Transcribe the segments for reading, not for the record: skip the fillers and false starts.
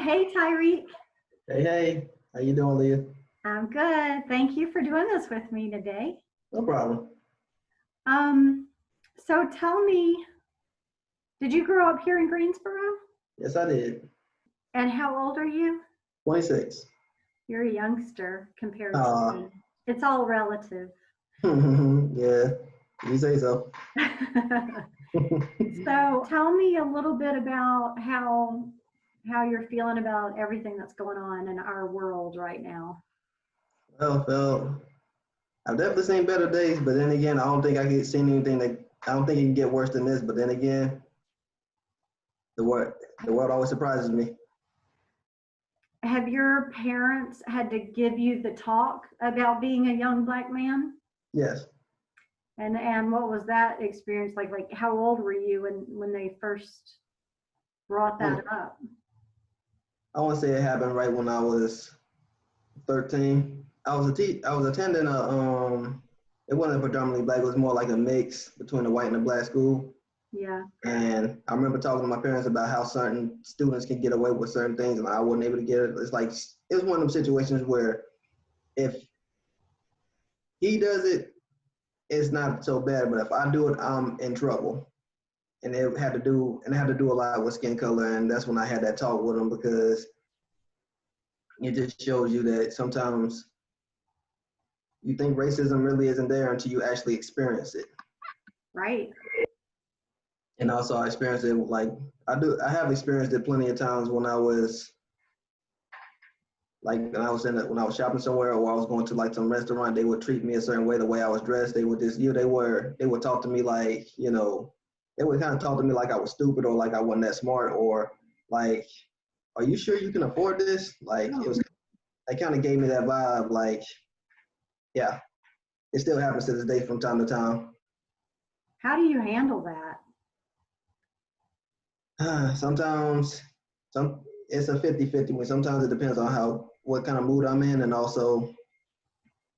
Hey, Tyreek. Hey, hey, how you doing, Leah? I'm good. Thank you for doing this with me today. No problem. Um, so tell me, did you grow up here in Greensboro? Yes, I did. And how old are you? 26. You're a youngster compared to Uh, me. It's all relative. yeah, you say so. So tell me a little bit about how you're feeling about everything that's going on in our world right now. Well, Phil, I've definitely seen better days, but then again, I don't think I can see anything I don't think it can get worse than this. But then again, the world, the world always surprises me. Have your parents had to give you the talk about being a young black man? Yes. And what was that experience like? Like how old were you when they first brought I that up? want to say it happened right when I was 13. I was attending it wasn't predominantly black. It was more like a mix between the white and the black school. Yeah. And I remember talking to my parents about how certain students can get away with certain things, and I wasn't able to get it. It's like it's one of them situations where if he does it, it's not so bad, but if I do it, I'm in trouble. And it had to do a lot with skin color, and that's when I had that talk with him because it just shows you that sometimes you think racism really isn't there until you actually experience it. Right. And also, I experienced it like I have experienced it plenty of times when I was like when I was shopping somewhere or I was going to like some restaurant, they would treat me a certain way, the way I was dressed. They would just they would talk to me like, they would kind of talk to me like I was stupid or like I wasn't that smart or like, are you sure you can afford this? Like it Oh, was they kind of gave me that vibe, like, yeah, it still happens to this day from time to time. how do you handle that? Sometimes it's a 50-50. When sometimes it depends on what kind of mood I'm in, and also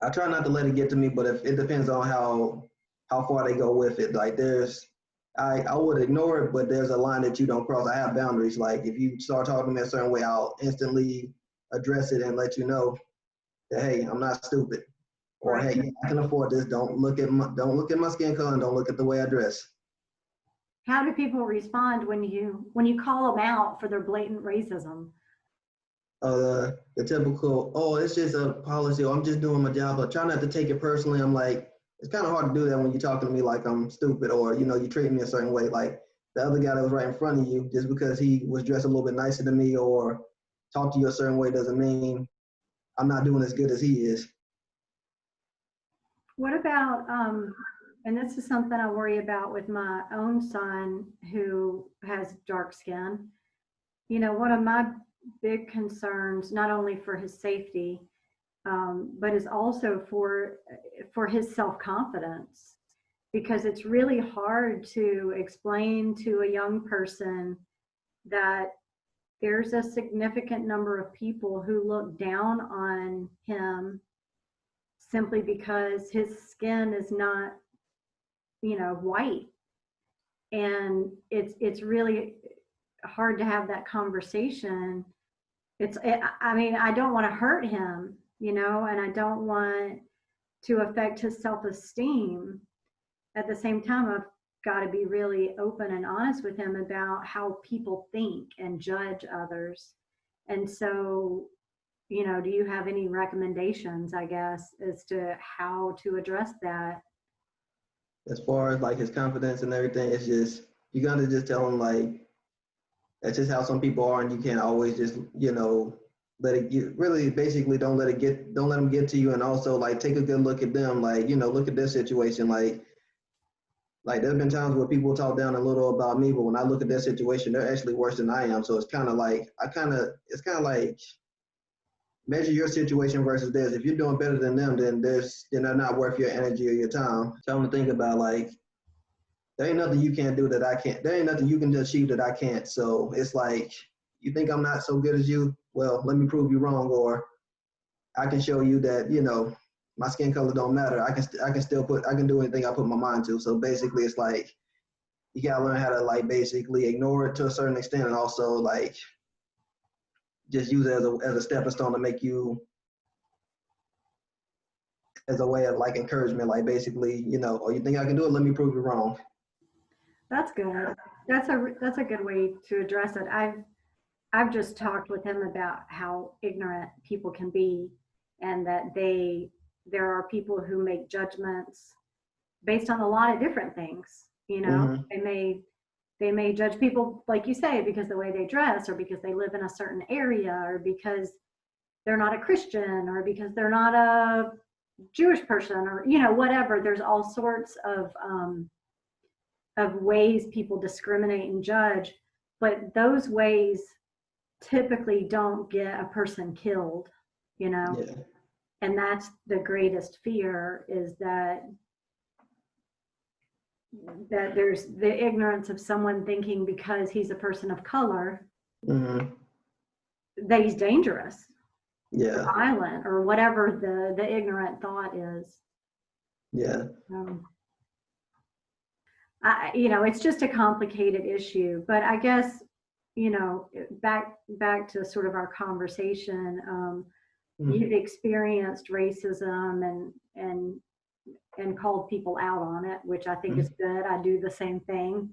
I try not to let it get to me, but if it depends on how far they go with it. Like I would ignore it, but there's a line that you don't cross. I have boundaries. Like if you start talking to me a certain way, I'll instantly address it and let you know that hey, I'm not stupid, or Right. hey, I can afford this. Don't look at my skin color and don't look at the way I dress. How do people respond when you call them out for their blatant racism? The typical, oh, it's just a policy, or I'm just doing my job. I try not to take it personally. I'm like, it's kind of hard to do that when you're talking to me like I'm stupid or, you treat me a certain way. Like the other guy that was right in front of you, just because he was dressed a little bit nicer than me or talked to you a certain way doesn't mean I'm not doing as good as he is. What about and this is something I worry about with my own son who has dark skin. One of my big concerns, not only for his safety, but is also for his self confidence, because it's really hard to explain to a young person that there's a significant number of people who look down on him simply because his skin is not, white, and it's really hard to have that conversation. I mean, I don't want to hurt him, and I don't want to affect his self-esteem. At the same time, I've got to be really open and honest with him about how people think and judge others. And so, do you have any recommendations, I guess, as to how to address that? As far as like his confidence and everything, it's just, you got to just tell him like, that's just how some people are, and you can't always just, let it get. Really, basically, don't let them get to you, and also like take a good look at them, like look at their situation, like there's been times where people talk down a little about me, but when I look at their situation, they're actually worse than I am. So it's kind of like it's kind of like measure your situation versus theirs. If you're doing better than them, then they're not worth your energy or your time. Tell them to think about like there ain't nothing you can't do that I can't. There ain't nothing you can achieve that I can't. So it's like, you think I'm not so good as you? Well, let me prove you wrong, or I can show you that my skin color don't matter. I can do anything I put my mind to. So basically, it's like you gotta learn how to like basically ignore it to a certain extent, and also like just use it as a stepping stone to make you, as a way of like encouragement, like basically, oh, you think I can do it? Let me prove you wrong. That's good. That's a good way to address it. I've just talked with him about how ignorant people can be, and that there are people who make judgments based on a lot of different things. Mm-hmm. They may judge people, like you say, because the way they dress, or because they live in a certain area, or because they're not a Christian, or because they're not a Jewish person, or whatever. There's all sorts of ways people discriminate and judge, but those ways typically don't get a person killed, Yeah. and that's the greatest fear, is that there's the ignorance of someone thinking because he's a person of color Mm-hmm. that he's dangerous, Yeah. or violent, or whatever the ignorant thought is. Yeah. It's just a complicated issue, but I guess, back to sort of our conversation, Mm-hmm. you've experienced racism and called people out on it, which I think is good. I do the same thing,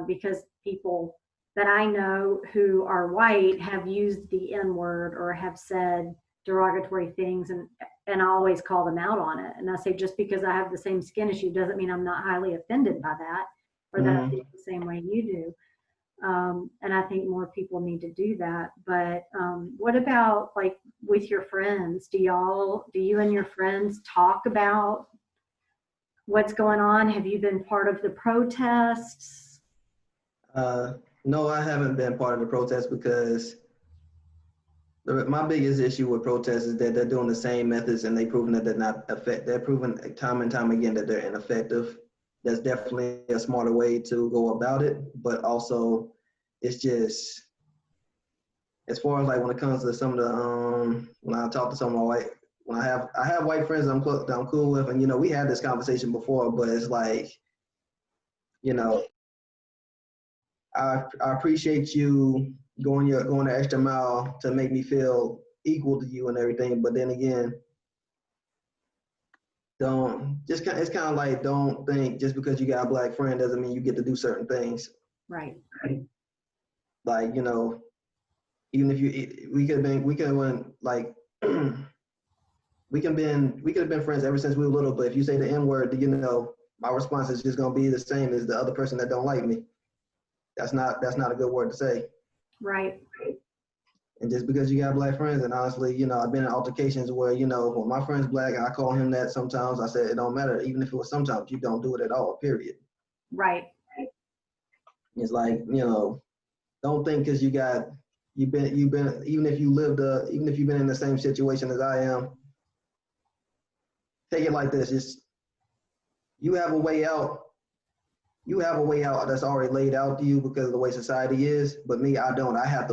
because people that I know who are white have used the N-word or have said derogatory things, and I always call them out on it. And I say, just because I have the same skin as you doesn't mean I'm not highly offended by that, or that I think the same way you do. And I think more people need to do that. But what about, like, with your friends? Do you and your friends talk about what's going on? Have you been part of the protests? No, I haven't been part of the protest because my biggest issue with protests is that they're doing the same methods, and they're proving that they're proving time and time again that they're ineffective. That's definitely a smarter way to go about it, but also it's just, as far as like when it comes to some of the when I talk to some of my when I have white friends that I'm cool with, and we had this conversation before, but it's like, I appreciate you going the extra mile to make me feel equal to you and everything, but then again, it's kind of like, don't think just because you got a black friend doesn't mean you get to do certain things. Right. Like, even if we could have been like we could have been friends ever since we were little, but if you say the N-word, my response is just gonna be the same as the other person that don't like me. That's not a good word to say. Right. And just because you got black friends, and honestly, I've been in altercations where, when my friend's black and I call him that sometimes, I said it don't matter. Even if it was sometimes, you don't do it at all, period. Right. It's like, don't think because you've been, even if you've been in the same situation as I am, take it like this. It's, you have a way out. You have a way out that's already laid out to you because of the way society is. But me, I don't. I have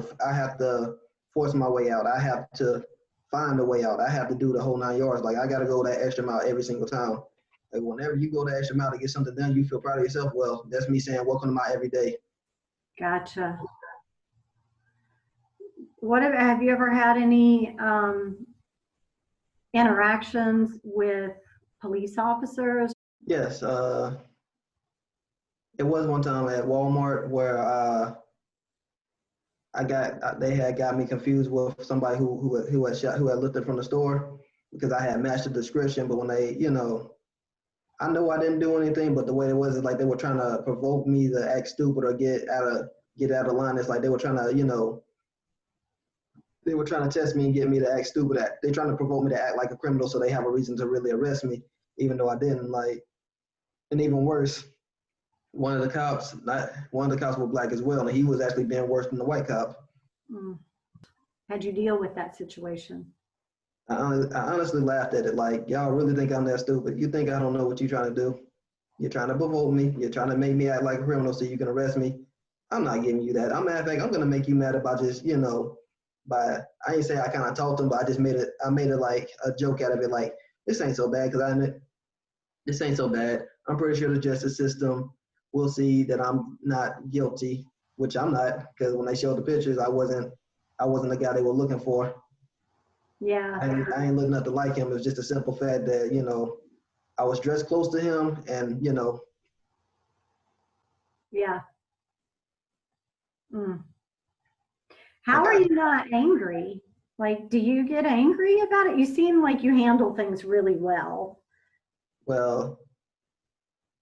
to force my way out. I have to find a way out. I have to do the whole 9 yards. Like, I got to go that extra mile every single time. Like, whenever you go that extra mile to get something done, you feel proud of yourself. Well, that's me saying, welcome to my everyday. Gotcha. Have you ever had any interactions with police officers? Yes. It was one time at Walmart where they had got me confused with somebody who had lifted from the store because I had matched the description. But when they, I know I didn't do anything, but the way it was is like they were trying to provoke me to act stupid or get out of line. It's like they were trying to, they were trying to test me and get me to act stupid. They're trying to provoke me to act like a criminal, so they have a reason to really arrest me, even though I didn't. Like, and even worse, one of the cops was black as well, and he was actually being worse than the white cop. How'd you deal with that situation? I honestly laughed at it. Like, y'all really think I'm that stupid? You think I don't know what you're trying to do? You're trying to provoke me. You're trying to make me act like a criminal so you can arrest me. I'm not giving you that. Matter of fact, I'm gonna make you mad about just, I ain't say I kind of talked him, but I made it like a joke out of it. Like, this ain't so bad this ain't so bad. I'm pretty sure the justice system will see that I'm not guilty, which I'm not, because when they showed the pictures, I wasn't I wasn't the guy they were looking for. Yeah. I ain't looking up to like him. It was just a simple fact that, you know, I was dressed close to him and, you know. Yeah. Mm. I How are got, you not angry? Like, do you get angry about it? You seem like you handle things really well. well,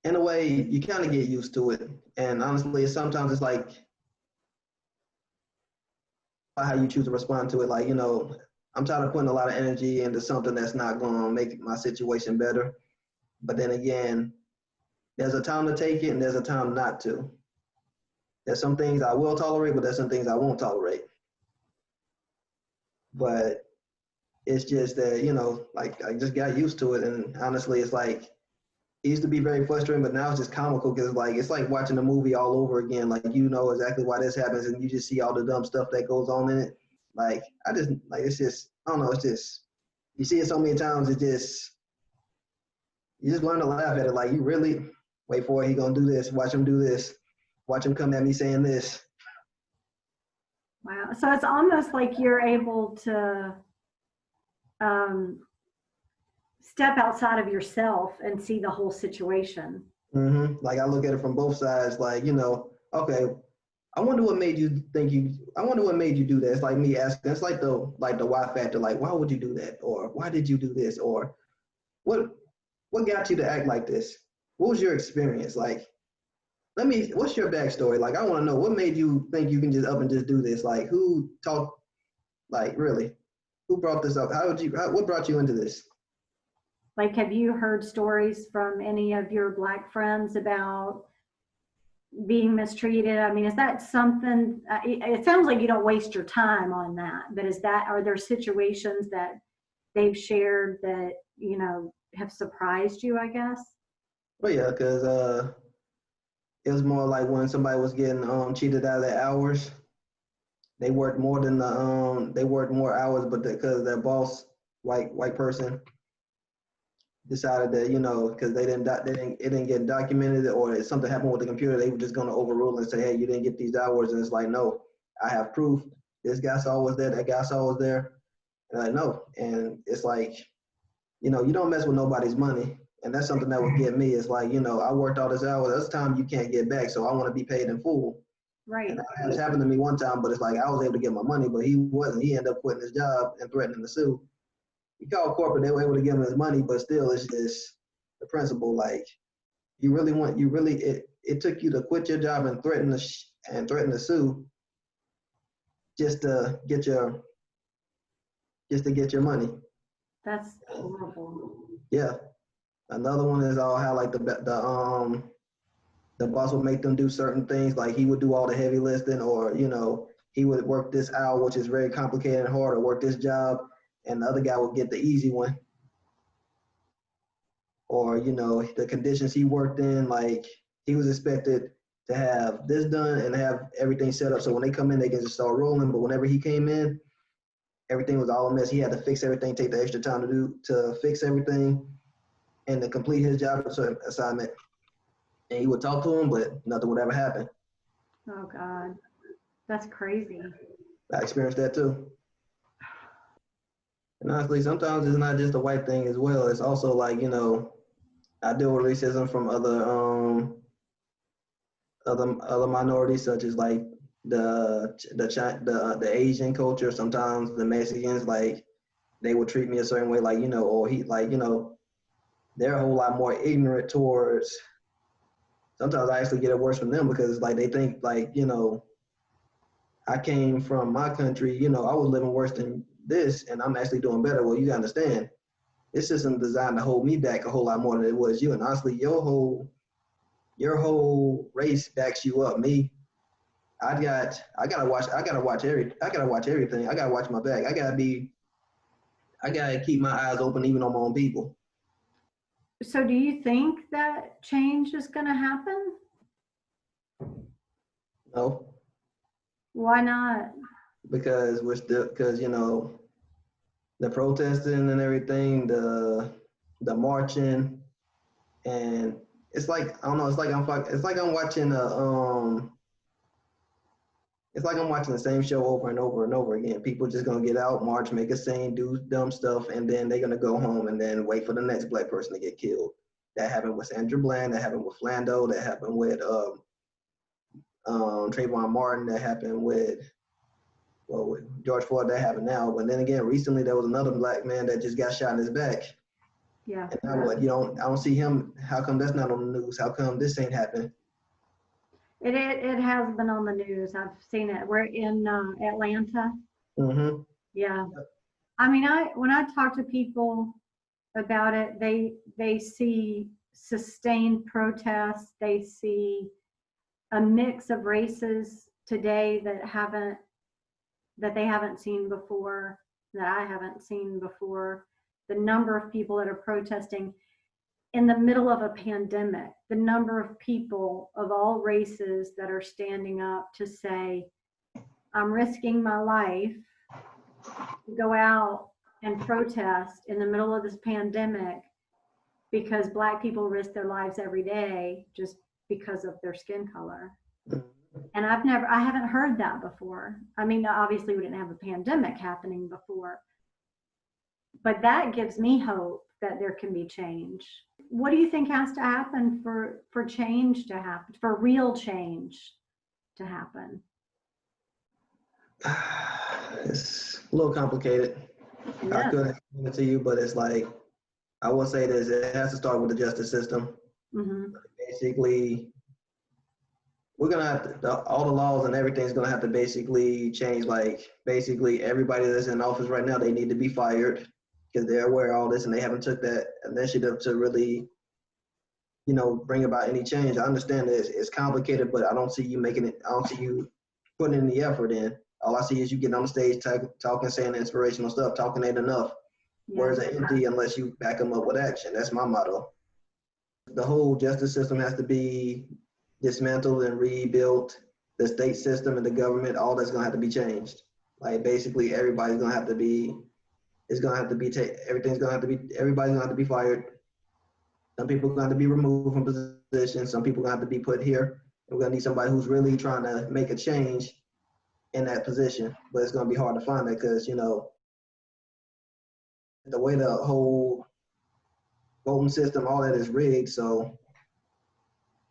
in a way, you kind of get used to it. And honestly, sometimes it's like how you choose to respond to it. Like, you know, I'm tired of putting a lot of energy into something that's not going to make my situation better. But then again, there's a time to take it and there's a time not to. There's some things I will tolerate, but there's some things I won't tolerate. But it's just that, you know, like I just got used to it. And honestly, it's like, it used to be very frustrating, but now it's just comical because it's like watching a movie all over again. Like, you know exactly why this happens and you just see all the dumb stuff that goes on in it. Like, I just, like, it's just, I don't know, it's just, you see it so many times, it just, you just learn to laugh at it. Like, you really, wait for it, he gonna do this, watch him do this, watch him come at me saying this. Wow. So it's almost like you're able to um, step outside of yourself and see the whole situation. Like, I look at it from both sides, like, you know, okay, I wonder what made you think you. I wonder what made you do that. It's like me asking. It's like the why factor. Like, why would you do that? Or why did you do this? Or what what got you to act like this? What was your experience? Like, let me. What's your backstory? Like, I want to know what made you think you can just up and just do this. Like, who taught? Like, really, who brought this up? How would you? What brought you into this? Like, have you heard stories from any of your Black friends about being mistreated? I mean, is that something, it sounds like you don't waste your time on that, but are there situations that they've shared that, have surprised you, I guess? Oh yeah, because it was more like when somebody was getting cheated out of their hours. They worked more than they worked more hours, but because their boss, white person, decided that, you know, because it didn't get documented or something happened with the computer, they were just going to overrule and say, hey, you didn't get these hours. And it's like, no, I have proof. This guy saw was there, that guy saw was there. And I know. And it's like, you know, you don't mess with nobody's money. And that's something that would get me. It's like, you know, I worked all this hours. That's time you can't get back. So I want to be paid in full. And Right. that happened to me one time, but it's like I was able to get my money, but he wasn't. He ended up quitting his job and threatening to sue. He called corporate, they were able to give him his money, but still, it's just the principle. Like, it took you to quit your job and threaten to sue just to get your money. That's horrible. Yeah. Another one is all how like the boss would make them do certain things. Like he would do all the heavy lifting, or you know, he would work this hour, which is very complicated and hard, or work this job, and the other guy would get the easy one. Or you know, the conditions he worked in, like he was expected to have this done and have everything set up so when they come in they can just start rolling. But whenever he came in, everything was all a mess. He had to fix everything, take the extra time to fix everything and to complete his job assignment. And he would talk to him, but nothing would ever happen. Oh God, that's crazy. I experienced that too. And honestly, sometimes it's not just a white thing as well. It's also like, you know, I deal with racism from other minorities, such as like the Asian culture. Sometimes the Mexicans, like they would treat me a certain way, like you know, or he like you know, they're a whole lot more ignorant towards. Sometimes I actually get it worse from them because like they think like you know, I came from my country, you know, I was living worse than this, and I'm actually doing better. Well, you gotta understand, this system designed to hold me back a whole lot more than it was you. And honestly, your whole race backs you up. Me, I gotta watch everything. I gotta watch my back. I gotta keep my eyes open even on my own people. So do you think that change is going to happen? No, Why not? because because you know the protesting and everything, the marching, and it's like I don't know. It's like I'm watching it's like I'm watching the same show over and over and over again. People just gonna get out, march, make a scene, do dumb stuff, and then they're gonna go home and then wait for the next black person to get killed. That happened with Sandra Bland. That happened with Flando. That happened with Trayvon Martin. That happened with with George Floyd. That happened now. But then again, recently there was another black man that just got shot in his back. Yeah. And now what? I don't see him. How come that's not on the news? How come this ain't happened? It has been on the news. I've seen it. We're in Atlanta. Mm-hmm. Yeah. I mean, when I talk to people about it, they see sustained protests. They see a mix of races today that they haven't seen before, that I haven't seen before. The number of people that are protesting in the middle of a pandemic, the number of people of all races that are standing up to say, I'm risking my life to go out and protest in the middle of this pandemic because Black people risk their lives every day just because of their skin color. And I haven't heard that before. I mean, obviously we didn't have a pandemic happening before, but that gives me hope that there can be change. What do you think has to happen for change to happen, for real change to happen? It's a little complicated. Yeah. I could explain it to you, but it's like, I will say this, it has to start with the justice system. Mm-hmm. Basically, we're gonna have to, all the laws and everything's gonna have to basically change. Like, basically everybody that's in office right now, they need to be fired because they're aware of all this and they haven't took that initiative to really, bring about any change. I understand that it's complicated, but I don't see you making it, I don't see you putting in the effort in. All I see is you getting on the stage talking, saying inspirational stuff. Talking ain't enough. Yeah. Words are empty unless you back them up with action. That's my motto. The whole justice system has to be dismantled and rebuilt. The state system and the government, all that's gonna have to be changed. Like, basically everybody's gonna have to be, everybody's gonna have to be fired. Some people are gonna have to be removed from positions. Some people are gonna have to be put here. And we're gonna need somebody who's really trying to make a change in that position. But it's gonna be hard to find that because, the way the whole voting system, all that is rigged. So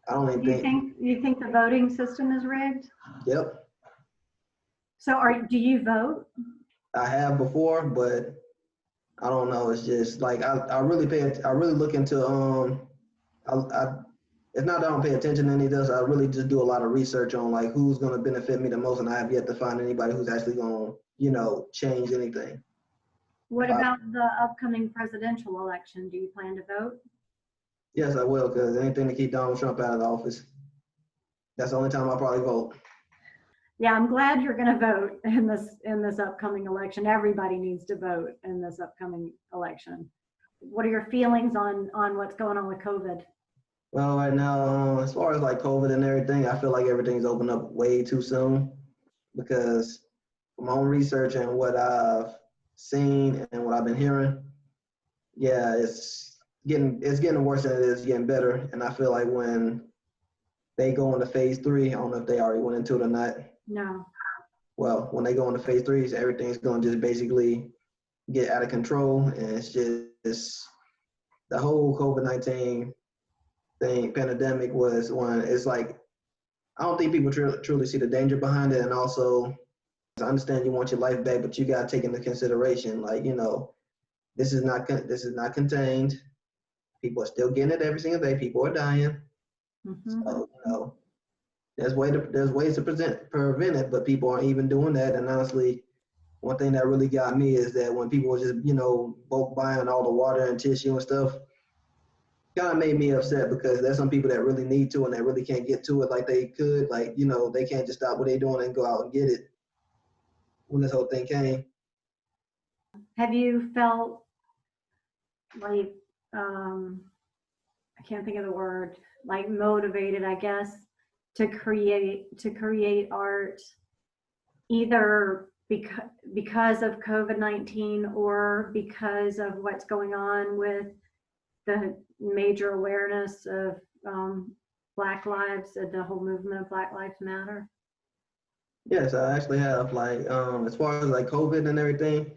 I don't even think. You think the voting system is rigged? Yep. So do you vote? I have before, but I don't know. It's just like I really look into it's not that I don't pay attention to any of this. I really just do a lot of research on like who's going to benefit me the most, and I have yet to find anybody who's actually going to change anything. What about the upcoming presidential election? Do you plan to vote? Yes, I will, because anything to keep Donald Trump out of the office. That's the only time I'll probably vote. Yeah, I'm glad you're going to vote in this upcoming election. Everybody needs to vote in this upcoming election. What are your feelings on what's going on with COVID? Well, right now, as far as like COVID and everything, I feel like everything's opened up way too soon because from my own research and what I've seen and what I've been hearing, yeah, it's getting worse than it is getting better. And I feel like when they go into phase 3, I don't know if they already went into it or not. No. Well, when they go into phase 3, everything's going to just basically get out of control. And it's just the whole COVID-19 thing, pandemic was one, it's like, I don't think people truly see the danger behind it. And also, I understand you want your life back, but you got to take into consideration, like, this is not contained. People are still getting it every single day. People are dying. Mm-hmm. So, there's ways to prevent it, but people aren't even doing that. And honestly, one thing that really got me is that when people were just, bulk buying all the water and tissue and stuff, kind of made me upset because there's some people that really need to and that really can't get to it like they could. Like, they can't just stop what they're doing and go out and get it when this whole thing came. Have you felt like, I can't think of the word, like motivated, I guess, to create art either because of COVID-19 or because of what's going on with the major awareness of Black lives and the whole movement of Black Lives Matter? Yes, I actually have like as far as like COVID and everything,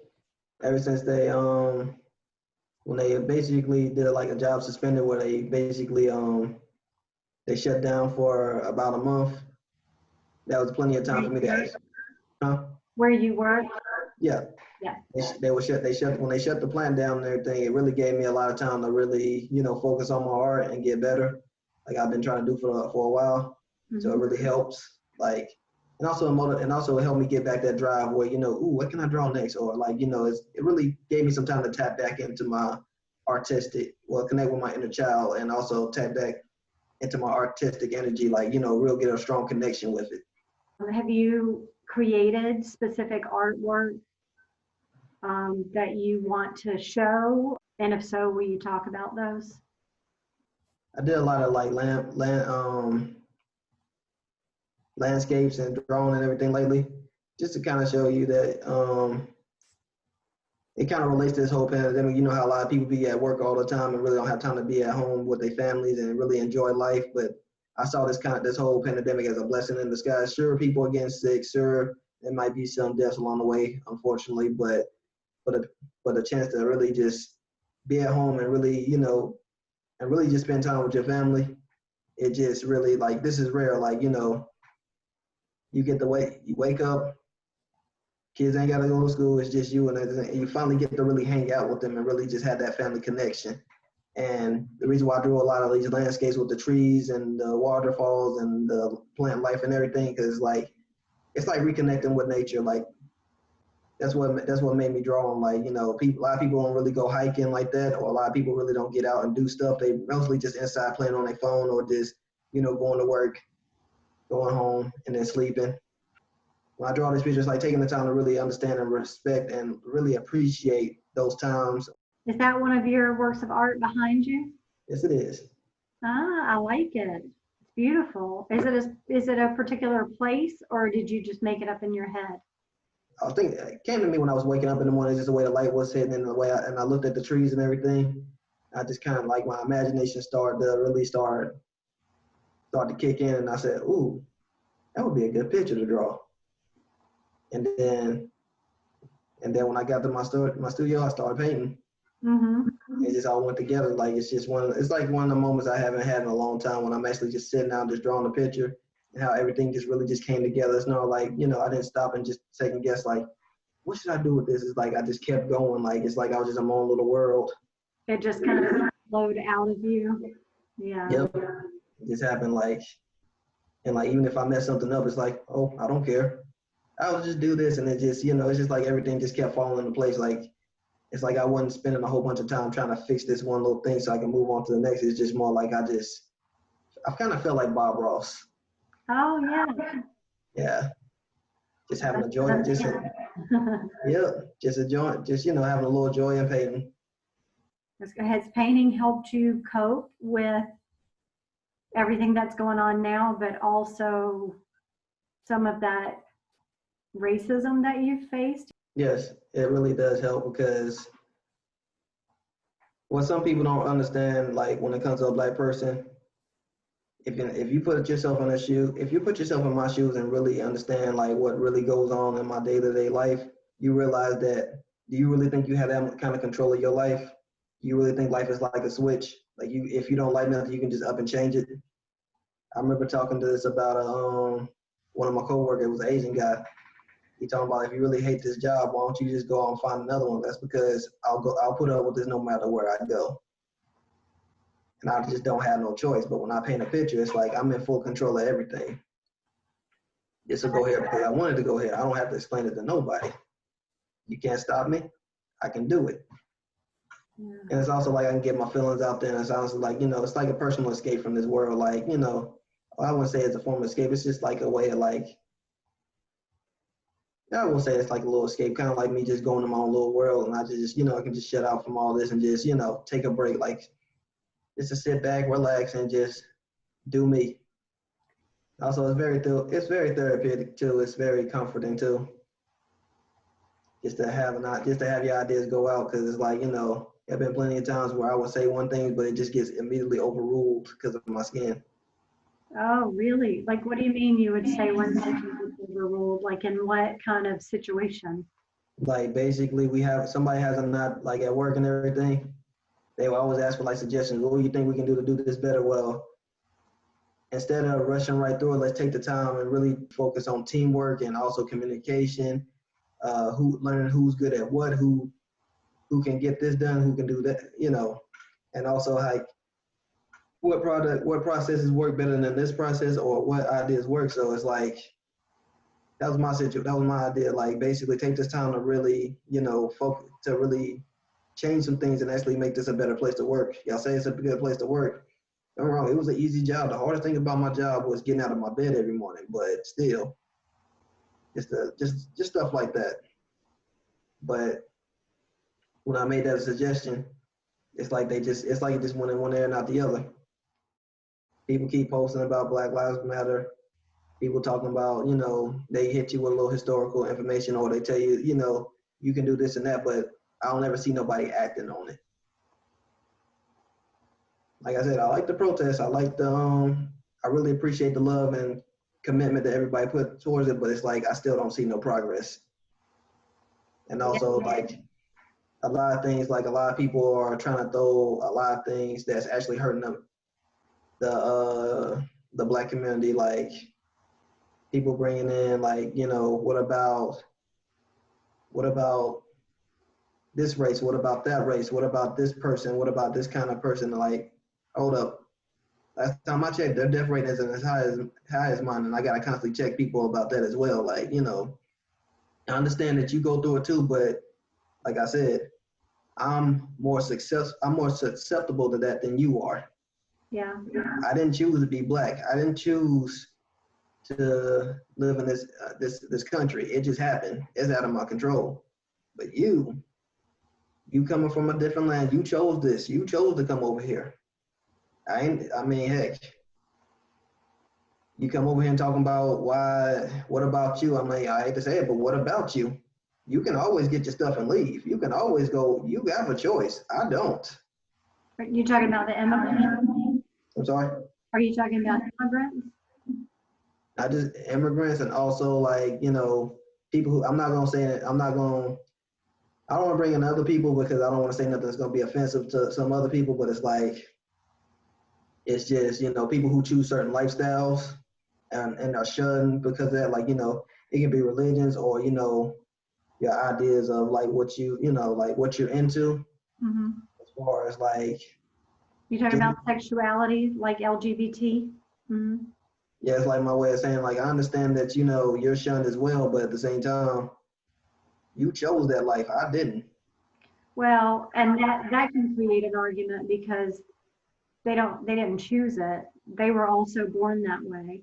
ever since they when they basically did like a job suspended where they basically they shut down for about a month. That was plenty of Where time for you me to work? ask. Huh? Where you work? Yeah, Yeah. they shut when they shut the plant down and everything. It really gave me a lot of time to really focus on my art and get better, like I've been trying to do for a while. So it Hmm. really helps. Like and also it helped me get back that drive where ooh, what can I draw next? Or like it really gave me some time to tap back into my connect with my inner child and also tap back into my artistic energy. Like real get a strong connection with it. Have you created specific artwork that you want to show? And if so, will you talk about those? I did a lot of like landscapes and drawing and everything lately, just to kind of show you that it kind of relates to this whole pandemic. You know how a lot of people be at work all the time and really don't have time to be at home with their families and really enjoy life. But I saw this whole pandemic as a blessing in disguise. Sure, people are getting sick. Sure, there might be some deaths along the way, unfortunately. But a, but a chance to really just be at home and really and really just spend time with your family. It just really like this is rare. Like you get the you wake up, kids ain't got to go to school. It's just you and you finally get to really hang out with them and really just have that family connection. And the reason why I drew a lot of these landscapes with the trees and the waterfalls and the plant life and everything, because like it's like reconnecting with nature. Like that's what made me draw them. Like people, a lot of people don't really go hiking like that, or a lot of people really don't get out and do stuff. They mostly just inside playing on their phone or just going to work, going home, and then sleeping. When I draw these pictures, like taking the time to really understand and respect and really appreciate those times. Is that one of your works of art behind you? Yes, it is. Ah, I like it. It's beautiful. Is it a particular place or did you just make it up in your head? I think it came to me when I was waking up in the morning, just the way the light was hitting and the way I looked at the trees and everything. I just kind of like my imagination started to really start to kick in, and I said, "Ooh, that would be a good picture to draw." And then when I got to my studio, I started painting. Mm-hmm. It just all went together. Like it's like one of the moments I haven't had in a long time when I'm actually just sitting down, just drawing a picture, and how everything just really just came together. It's not like I didn't stop and just second guess like, what should I do with this? It's like I just kept going. Like it's like I was just in my own little world. It just kind of flowed out of you. Yeah. Yep, it just happened. Like and like even if I mess something up, it's like, oh, I don't care. I'll just do this, and it just it's just like everything just kept falling into place. Like it's like I wasn't spending a whole bunch of time trying to fix this one little thing so I can move on to the next. It's just more like I kind of felt like Bob Ross. Oh, yeah. Yeah, just having a joy, That's just yeah, just a joy, just having a little joy in painting. Has painting helped you cope with everything that's going on now, but also some of that racism that you've faced? Yes, it really does help because what some people don't understand, like when it comes to a black person, if you put yourself in if you put yourself in my shoes and really understand like what really goes on in my day to day life, you realize that do you really think you have that kind of control of your life? Do you really think life is like a switch? Like if you don't like nothing, you can just up and change it. I remember talking to this about one of my coworkers, was an Asian guy. He talking about if you really hate this job, why don't you just go out and find another one? That's because I'll put up with this no matter where I go. And I just don't have no choice. But when I paint a picture, it's like I'm in full control of everything. This will go here because I wanted to go here. I don't have to explain it to nobody. You can't stop me. I can do it. Yeah. And it's also like I can get my feelings out there. And it's also like, it's like a personal escape from this world. Like, I wouldn't say it's a form of escape. It's just like a way of like, I will say it's like a little escape, kind of like me just going to my own little world. And I just, I can just shut out from all this and just, take a break. Like, just to sit back, relax, and just do me. Also, it's very therapeutic too. It's very comforting too. Just to have your ideas go out because it's like there have been plenty of times where I would say one thing, but it just gets immediately overruled because of my skin. Oh, really? Like, what do you mean you would say one thing? overruled? Like in what kind of situation? Like basically we have, somebody has a not like at work and everything, they will always ask for like suggestions. What do you think we can do to do this better? Well, instead of rushing right through it, let's take the time and really focus on teamwork and also communication, who learning who's good at what, who can get this done, who can do that, you know, and also like what processes work better than this process or what ideas work. So it's like that was my situation. That was my idea. Like basically take this time to really, you know, focus to really change some things and actually make this a better place to work. Y'all say it's a good place to work. I'm wrong. It was an easy job. The hardest thing about my job was getting out of my bed every morning, but still, just stuff like that. But when I made that suggestion, it's like it just went in one ear and out the other. People keep posting about Black Lives Matter. People talking about, you know, they hit you with a little historical information or they tell you, you know, you can do this and that, but I don't ever see nobody acting on it. Like I said, I like the protest. I like I really appreciate the love and commitment that everybody put towards it, but it's like I still don't see no progress. And also like a lot of things, like a lot of people are trying to throw a lot of things that's actually hurting them, the Black community, like people bringing in like, you know, what about this race? What about that race? What about this person? What about this kind of person? Like, hold up. Last time I checked, their death rate isn't as high as mine, and I gotta constantly check people about that as well. Like, you know, I understand that you go through it too, but like I said, I'm more susceptible to that than you are. Yeah. I didn't choose to be Black. I didn't choose to live in this country. It just happened. It's out of my control. But you coming from a different land, you chose this. You chose to come over here. I mean, heck, you come over here and talking about what about you? I mean, I hate to say it, but what about you? You can always get your stuff and leave. You can always go, you have a choice. I don't. Are you talking about the immigrants? I'm sorry? Are you talking about immigrants? Not just immigrants and also like, you know, people who, I'm not going to say it, I don't want to bring in other people because I don't want to say nothing that's going to be offensive to some other people, but it's like, it's just, you know, people who choose certain lifestyles and are shunned because of that, like, you know, it can be religions or, you know, your ideas of like what you know, like what you're into. Mm-hmm. As far as like. You talking about sexuality, like LGBT? Mm-hmm. Yeah, it's like my way of saying, like, I understand that, you know, you're shunned as well, but at the same time, you chose that life. I didn't. Well, and that can create an argument because they didn't choose it. They were also born that way.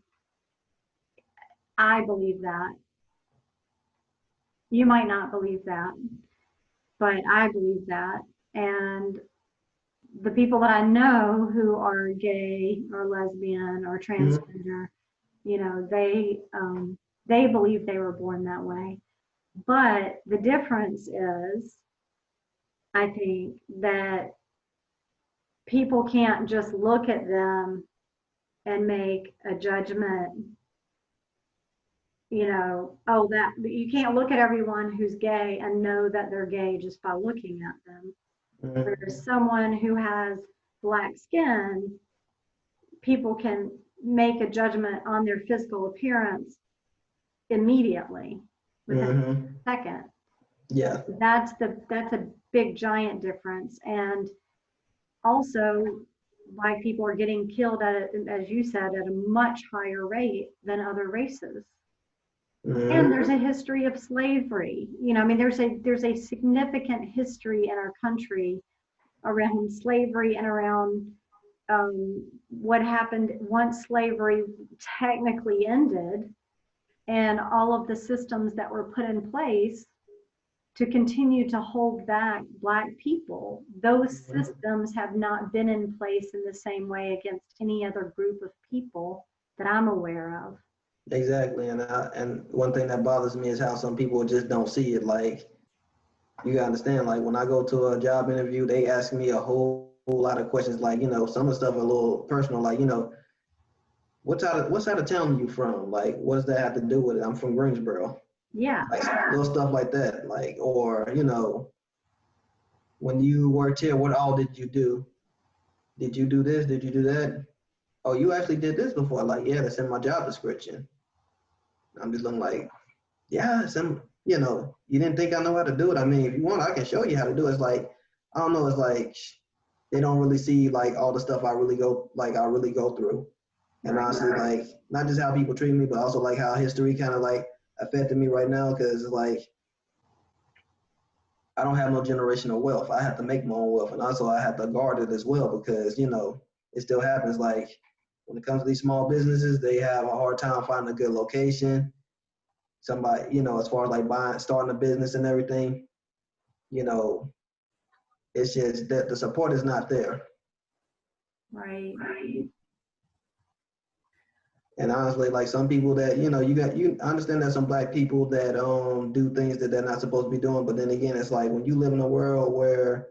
I believe that. You might not believe that, but I believe that. And the people that I know who are gay or lesbian or transgender, you know, they believe they were born that way. But the difference is, I think, that people can't just look at them and make a judgment, you know, oh, that you can't look at everyone who's gay and know that they're gay just by looking at them. Mm-hmm. Whereas someone who has Black skin, people can make a judgment on their physical appearance immediately within a second. Yeah. That's a big giant difference. And also Black people are getting killed as you said, at a much higher rate than other races. Mm-hmm. And there's a history of slavery. You know, I mean, there's a significant history in our country around slavery and around what happened once slavery technically ended, and all of the systems that were put in place to continue to hold back Black people. Those systems have not been in place in the same way against any other group of people that I'm aware of. Exactly. And one thing that bothers me is how some people just don't see it. Like, you gotta understand, like when I go to a job interview, they ask me a whole lot of questions. Like, you know, some of the stuff are a little personal, like, you know, what side of town are you from? Like, what does that have to do with it? I'm from Greensboro. Yeah. Like little stuff like that. Like, or when you worked here, what all did you do? Did you do this? Did you do that? Oh, you actually did this before. Like, yeah, that's in my job description. I'm just looking like, yeah, you didn't think I know how to do it. I mean, if you want, I can show you how to do it. It's like, I don't know. It's like they don't really see like all the stuff I really go through. And Right. honestly, like not just how people treat me, but also like how history kind of like affected me right now. Because like I don't have no generational wealth. I have to make my own wealth, and also I have to guard it as well because it still happens. Like when it comes to these small businesses, they have a hard time finding a good location. Somebody, as far as like starting a business and everything, you know, it's just that the support is not there. Right. And honestly, like some people that I understand that some black people that do things that they're not supposed to be doing, but then again, it's like when you live in a world where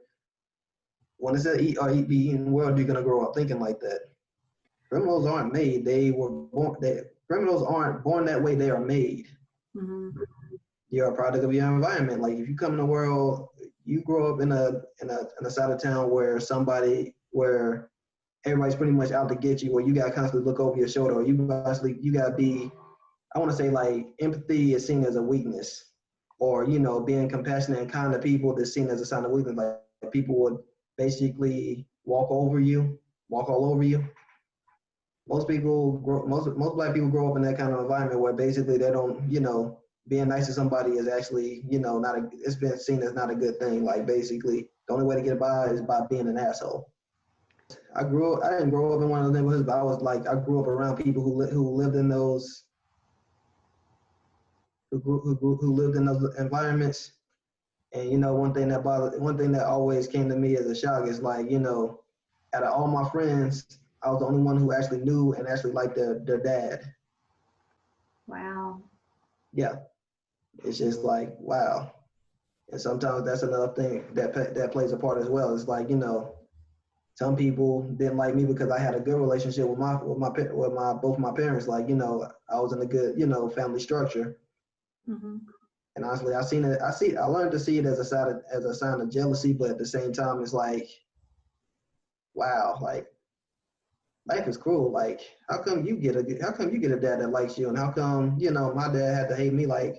when it's a eat or eat be eating world, you're gonna grow up thinking like that. Criminals aren't made; they were born. Criminals aren't born that way; they are made. Mm-hmm. You're a product of your environment. Like if you come in the world, you grow up in a side of town where everybody's pretty much out to get you, or you gotta constantly look over your shoulder, or you gotta be. I want to say like empathy is seen as a weakness, or being compassionate and kind to people is seen as a sign of weakness. Like people would basically walk all over you. Most black people grow up in that kind of environment where basically they don't, being nice to somebody is actually, it's been seen as not a good thing. Like basically the only way to get by is by being an asshole. I didn't grow up in one of those neighborhoods, but I grew up around people who lived in those, who lived in those environments. And one thing that always came to me as a shock is like, out of all my friends, I was the only one who actually knew and actually liked their dad. Wow. Yeah, it's just like wow. And sometimes that's another thing that plays a part as well. It's like some people didn't like me because I had a good relationship with my both my parents. Like I was in a good family structure. Mm-hmm. And honestly, I learned to see it as a sign of jealousy, but at the same time, it's like wow, like life is cruel. Like how come you get a dad that likes you, and how come my dad had to hate me? Like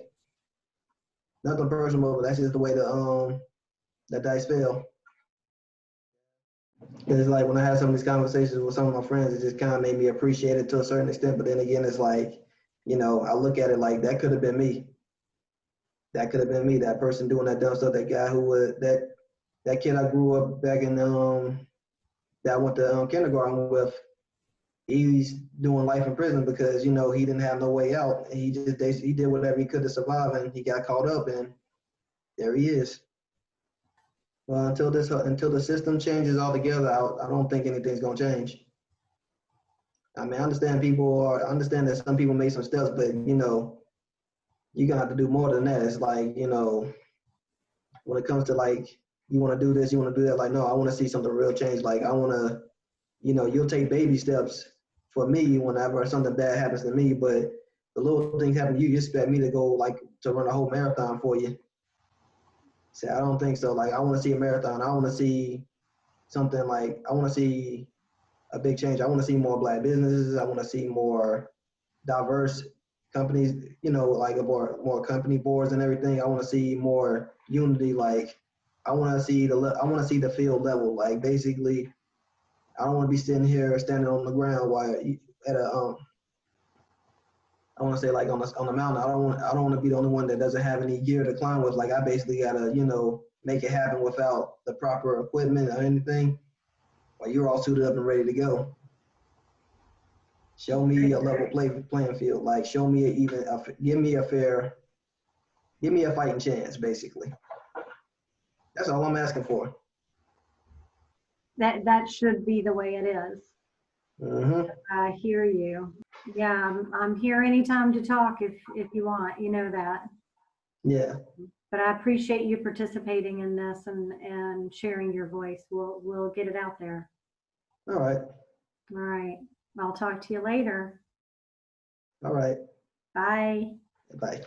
nothing personal, but that's just the way the dice fell. It's like when I had some of these conversations with some of my friends, it just kind of made me appreciate it to a certain extent. But then again, it's like, I look at it like that could have been me. That could have been me. That person doing that dumb stuff. That guy who was that kid I grew up back in that I went to kindergarten with. He's doing life in prison because he didn't have no way out. He did whatever he could to survive, and he got caught up, and there he is. Well, until the system changes altogether, I don't think anything's gonna change. I mean, I understand that some people made some steps, but you're gonna have to do more than that. It's like when it comes to like you want to do this, you want to do that. Like, no, I want to see something real change. Like, I want to, you'll take baby steps for me whenever something bad happens to me, but the little things happen to you, you expect me to go like to run a whole marathon for you. Say, I don't think so. Like, I want to see a marathon. I want to see something like I want to see a big change. I want to see more black businesses. I want to see more diverse companies, like more company boards and everything. I want to see more unity. Like I want to see the field level. Like basically, I don't want to be standing on the ground while at a I want to say like on the mountain. I don't want to be the only one that doesn't have any gear to climb with. Like I basically gotta make it happen without the proper equipment or anything. While you're all suited up and ready to go. Show me a level playing field. Like show me give me a fighting chance, basically. That's all I'm asking for. That should be the way it is. Mm-hmm. I hear you. Yeah, I'm here anytime to talk if you want. You know that. Yeah. But I appreciate you participating in this and sharing your voice. We'll get it out there. All right. All right. I'll talk to you later. All right. Bye. Bye.